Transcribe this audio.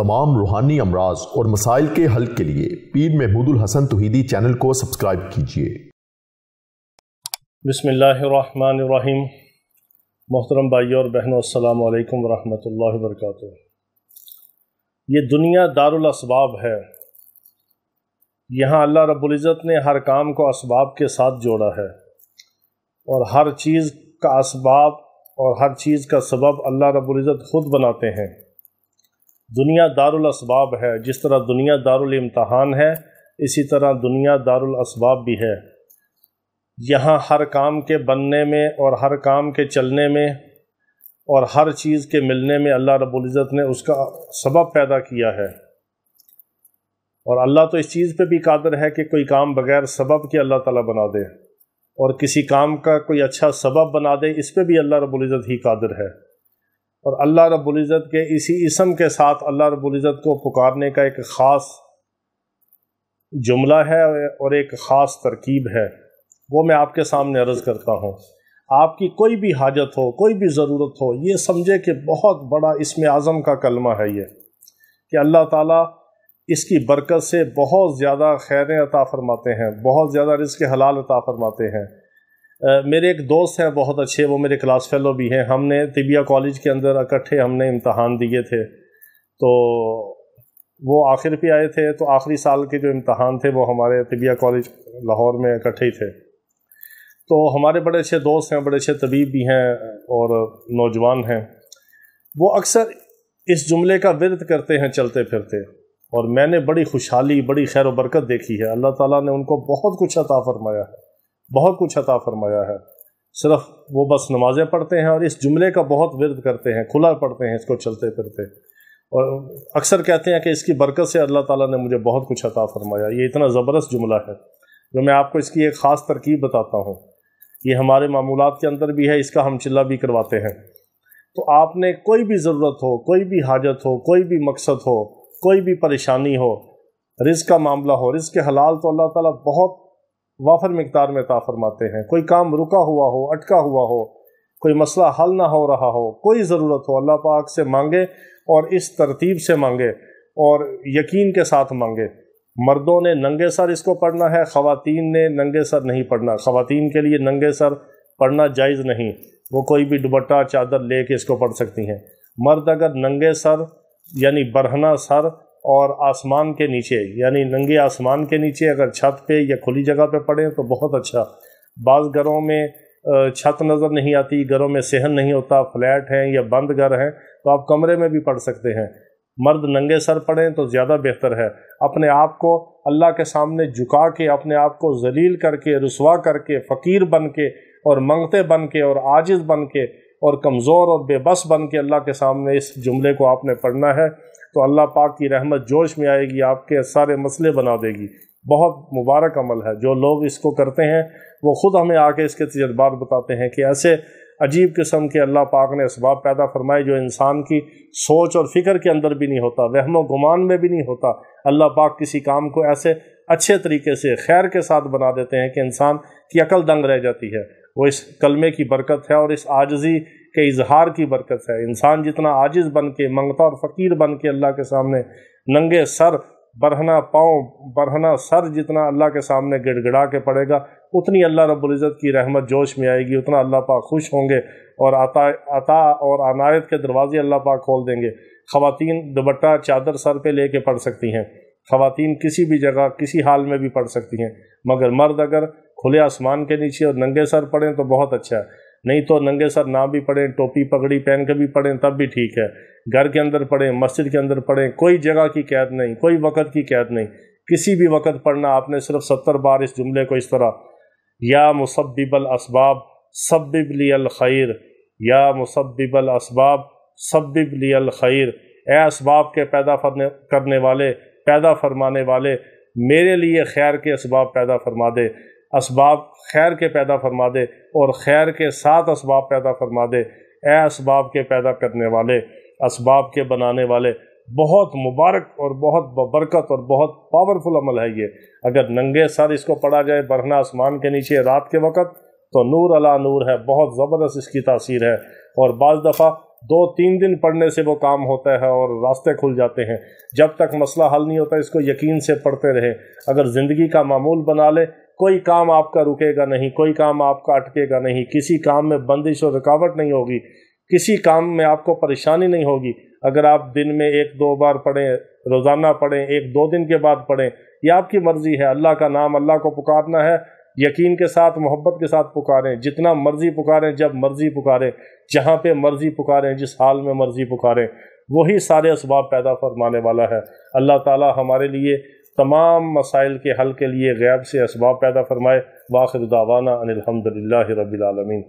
तमाम रूहानी अमराज और मसाइल के हल के लिए पीर महमूद उल हसन तौहीदी चैनल को सब्सक्राइब कीजिए। बिस्मिल्लाहिर्रहमानिर्रहीम। मोहतरम भाइयों और बहनों, अस्सलामु अलैकुम वरहमतुल्लाहि वबरकातुहू। ये दुनिया दारुल असबाब है। यहाँ अल्लाह रब्बुल इज़्ज़त ने हर काम को असबाब के साथ जोड़ा है और हर चीज़ का असबाब और हर चीज़ का सबब अल्लाह रब्बुल इज़्ज़त खुद बनाते हैं। दुनिया दारुल असबाब है। जिस तरह दुनिया दारुल इम्तहान है, इसी तरह दुनिया दारुल असबाब भी है। यहाँ हर काम के बनने में और हर काम के चलने में और हर चीज़ के मिलने में अल्लाह रब्बुल इज़्ज़त ने उसका सबब पैदा किया है। और अल्लाह तो इस चीज़ पे भी कादिर है कि कोई काम बग़ैर सबब के अल्लाह ताला बना दे और किसी काम का कोई अच्छा सबब बना दे, इस पे भी अल्लाह रब्बुल इज़्ज़त ही कादिर है। और अल्लाह रब्बुल इज़्ज़त के इसी इसम के साथ अल्लाह रब्बुल इज़्ज़त को पुकारने का एक ख़ास जुमला है और एक ख़ास तरकीब है, वो मैं आपके सामने अर्ज़ करता हूँ। आपकी कोई भी हाजत हो, कोई भी ज़रूरत हो, ये समझे कि बहुत बड़ा इसमें आज़म का कलमा है ये, कि अल्लाह ताला इसकी बरकत से बहुत ज़्यादा खैरें अता फ़रमाते हैं, बहुत ज़्यादा रिज़्क़ हलाल अता फ़रमाते हैं। मेरे एक दोस्त हैं बहुत अच्छे, वो मेरे क्लास फेलो भी हैं। हमने तिबिया कॉलेज के अंदर इकट्ठे हमने इम्तहान दिए थे, तो वो आखिर पे आए थे, तो आखिरी साल के जो इम्तहान थे वो हमारे तिबिया कॉलेज लाहौर में इकट्ठे ही थे। तो हमारे बड़े अच्छे दोस्त हैं, बड़े अच्छे तबीब भी हैं और नौजवान हैं। वो अक्सर इस जुमले का विर्द करते हैं चलते फिरते, और मैंने बड़ी खुशहाली, बड़ी खैर व बरकत देखी है। अल्लाह ताला ने उनको बहुत कुछ अता फ़रमाया है, बहुत कुछ अता फ़रमाया है। सिर्फ वो बस नमाज़ें पढ़ते हैं और इस जुमले का बहुत विर्द करते हैं, खुला पढ़ते हैं इसको चलते फिरते, और अक्सर कहते हैं कि इसकी बरकत से अल्लाह ताला ने मुझे बहुत कुछ अता फ़रमाया। ये इतना ज़बरदस्त जुमला है जो मैं आपको इसकी एक ख़ास तरकीब बताता हूँ। ये हमारे मामूलात के अंदर भी है, इसका हम चिल्ला भी करवाते हैं। तो आपने कोई भी ज़रूरत हो, कोई भी हाजत हो, कोई भी मकसद हो, कोई भी परेशानी हो, रिज़्क़ का मामला हो, रिज़्क़ हलाल तो अल्लाह ताला बहुत वाफर मिक़दार में अता फ़रमाते हैं। कोई काम रुका हुआ हो, अटका हुआ हो, कोई मसला हल ना हो रहा हो, कोई ज़रूरत हो, अल्लाह पाक से मांगे और इस तरतीब से मांगे और यकीन के साथ मांगे। मर्दों ने नंगे सर इसको पढ़ना है, ख़वातीन ने नंगे सर नहीं पढ़ना। ख़वातीन के लिए नंगे सर पढ़ना जायज़ नहीं, वो कोई भी दुपट्टा चादर ले के इसको पढ़ सकती हैं। मर्द अगर नंगे सर यानी बरहना सर और आसमान के नीचे यानी नंगे आसमान के नीचे अगर छत पे या खुली जगह पे पढ़ें तो बहुत अच्छा। बाज़ घरों में छत नज़र नहीं आती, घरों में सहन नहीं होता, फ्लैट हैं या बंद घर हैं, तो आप कमरे में भी पढ़ सकते हैं। मर्द नंगे सर पढ़ें तो ज़्यादा बेहतर है। अपने आप को अल्लाह के सामने झुका के, अपने आप को ज़लील करके, रुसवा करके, फ़कीर बन के और मंगते बन के और आजिज़ बन के और कमज़ोर और बेबस बन के अल्लाह के सामने इस जुमले को आपने पढ़ना है, तो अल्लाह पाक की रहमत जोश में आएगी, आपके सारे मसले बना देगी। बहुत मुबारक अमल है। जो लोग इसको करते हैं वो ख़ुद हमें आके इसके तजर्बात बताते हैं कि ऐसे अजीब किस्म के अल्लाह पाक ने असबाब पैदा फरमाए जो इंसान की सोच और फ़िक्र के अंदर भी नहीं होता, वहमो गुमान में भी नहीं होता। अल्लाह पाक किसी काम को ऐसे अच्छे तरीके से खैर के साथ बना देते हैं कि इंसान की अकल दंग रह जाती है। वो इस कलमे की बरकत है और इस आजिज़ी के इजहार की बरकत है। इंसान जितना आजिज़ बन के, मंगता और फ़कीर बन के अल्लाह के सामने नंगे सर, बरहना पाँव, बरहना सर जितना अल्लाह के सामने गिड़गिड़ा के पड़ेगा, उतनी अल्लाह रब्बुल इज़्ज़त की रहमत जोश में आएगी, उतना अल्लाह पाक खुश होंगे और अता और अनायत के दरवाज़े अल्लाह पाक खोल देंगे। ख़वातीन दुपट्टा चादर सर पे लेके पढ़ सकती हैं, ख़वातीन किसी भी जगह किसी हाल में भी पढ़ सकती हैं, मगर मर्द अगर खुले आसमान के नीचे और नंगे सर पढ़ें तो बहुत अच्छा है। नहीं तो नंगे सर ना भी पढ़ें, टोपी पगड़ी पहन के भी पढ़ें तब भी ठीक है। घर के अंदर पढ़ें, मस्जिद के अंदर पढ़ें, कोई जगह की कैद नहीं, कोई वक़्त की कैद नहीं, किसी भी वक़्त पढ़ना। आपने सिर्फ 70 बार इस जुमले को इस तरह, या मुसब्बिबल असबाब सब्बिब लियल खैर, या मुसब्बिबल असबाब सब्बिब लियल खैर, ए असबाब के पैदा करने वाले, पैदा फरमाने वाले, मेरे लिए खैर के असबाब पैदा फरमा दे, असबाब खैर के पैदा फरमा दे और खैर के साथ असबाब पैदा फरमा दे। ए असबाब के पैदा करने वाले, असबाब के बनाने वाले, बहुत मुबारक और बहुत बरकत और बहुत पावरफुल अमल है ये। अगर नंगे सर इसको पढ़ा जाए बरहना आसमान के नीचे रात के वक़्त तो नूर अला नूर है, बहुत ज़बरदस्त इसकी तासीर है। और बाज़ दफ़ा 2-3 दिन पढ़ने से वो काम होता है और रास्ते खुल जाते हैं। जब तक मसला हल नहीं होता इसको यकीन से पढ़ते रहें। अगर ज़िंदगी का मामूल बना ले, कोई काम आपका रुकेगा नहीं, कोई काम आपका अटकेगा नहीं, किसी काम में बंदिश और रुकावट नहीं होगी, किसी काम में आपको परेशानी नहीं होगी। अगर आप दिन में 1-2 बार पढ़ें, रोज़ाना पढ़ें, 1-2 दिन के बाद पढ़ें, ये आपकी मर्ज़ी है। अल्लाह का नाम, अल्लाह को पुकारना है, यकीन के साथ, मोहब्बत के साथ पुकारें, जितना मर्ज़ी पुकारें, जब मर्ज़ी पुकारें, जहाँ पे मर्ज़ी पुकारें, जिस हाल में मर्ज़ी पुकारें, वही सारे असबाब पैदा फरमाने वाला है। अल्लाह ताला हमारे लिए तमाम मसाइल के हल के लिए गैब से असबाब पैदा फरमाए। वाखिर दावाना अनिल हम्दुलिल्लाहि रब्बिल आलमीन।